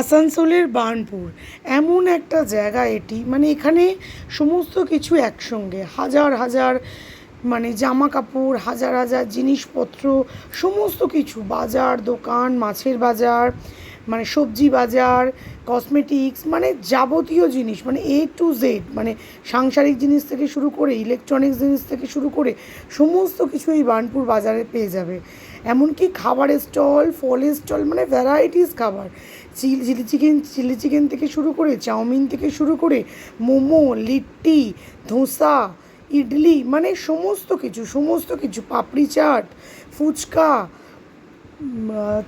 আসানসোলের বার্নপুর এমন একটা জায়গা, এটি মানে এখানে সমস্ত কিছু একসঙ্গে, হাজার হাজার মানে জামা কাপড়, হাজার হাজার জিনিসপত্র, সমস্ত কিছু, বাজার, দোকান, মাছের বাজার, মানে সবজি বাজার, কসমেটিক্স, মানে যাবতীয় জিনিস, মানে A to Z, মানে সাংসারিক জিনিস থেকে শুরু করে ইলেকট্রনিক্স জিনিস থেকে শুরু করে সমস্ত কিছু এই বার্নপুর বাজারে পেয়ে যাবে। এমনকি খাবারের স্টল, ফলের স্টল, মানে ভ্যারাইটিস খাবার, চিলি চিকেন থেকে শুরু করে, চাউমিন থেকে শুরু করে, মোমো, লিট্টি, ধোসা, ইডলি, মানে সমস্ত কিছু, papdi chaat, phuchka,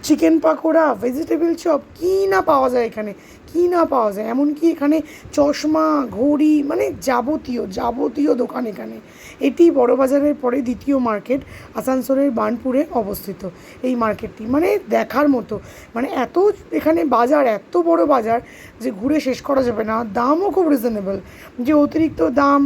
chicken pakora, vegetable chop, কী না পাওয়া যায় এখানে, কী না পাওয়া যায়। এমনকি এখানে চশমা, ঘড়ি, মানে যাবতীয় দোকান এখানে। এটি বড়বাজারের পরে দ্বিতীয় মার্কেট, আসানসোলের বার্নপুরে অবস্থিত এই মার্কেটটি, মানে দেখার মতো। মানে এত এখানে বাজার, এত বড় বাজার যে ঘুরে শেষ করা যাবে না। দামও খুব রিজনেবল, যে অতিরিক্ত দাম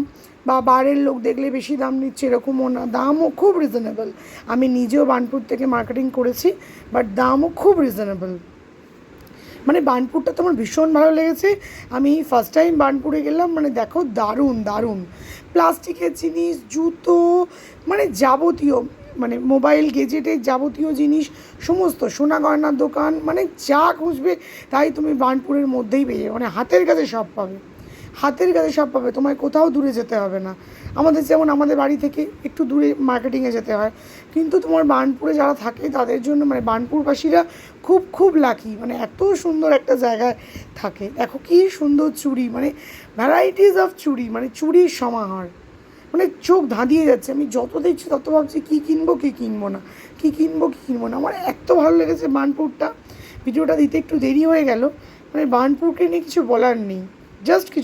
বা বাইরের লোক দেখলে বেশি দাম নিচ্ছে এরকমও না, দামও খুব রিজনেবল। আমি নিজেও বার্নপুর থেকে মার্কেটিং করেছি, বাট দামও খুব রিজনেবল। মানে বার্নপুরটা তো আমার ভীষণ ভালো লেগেছে। আমি ফার্স্ট টাইম বার্নপুরে গেলাম, মানে দেখো দারুণ প্লাস্টিকের জিনিস, জুতো, মানে যাবতীয়, মানে মোবাইল গেজেটের যাবতীয় জিনিস, সমস্ত সোনা গয়নার দোকান, মানে যা খুঁজবে তাই তুমি বার্নপুরের মধ্যেই পেয়ে যাবে। মানে হাতের কাছে সব পাবে, তোমায় কোথাও দূরে যেতে হবে না। আমাদের যেমন আমাদের বাড়ি থেকে একটু দূরে মার্কেটিংয়ে যেতে হয়, কিন্তু তোমার বার্নপুরে যারা থাকে তাদের জন্য, মানে বার্নপুরবাসীরা খুব লাকি, মানে এত সুন্দর একটা জায়গায় থাকে। দেখো কী সুন্দর চুড়ি, মানে ভ্যারাইটিস অফ চুড়ি, মানে চুড়ির সমাহার, মানে চোখ ধাঁধিয়ে যাচ্ছে। আমি যত দেখছি তত ভাবছি কী কিনবো না। আমার এত ভালো লেগেছে বার্নপুরটা। ভিডিওটা দিতে একটু দেরি হয়ে গেল, মানে বার্নপুরকে নিয়ে কিছু বলার নেই, জাস্ট কিছু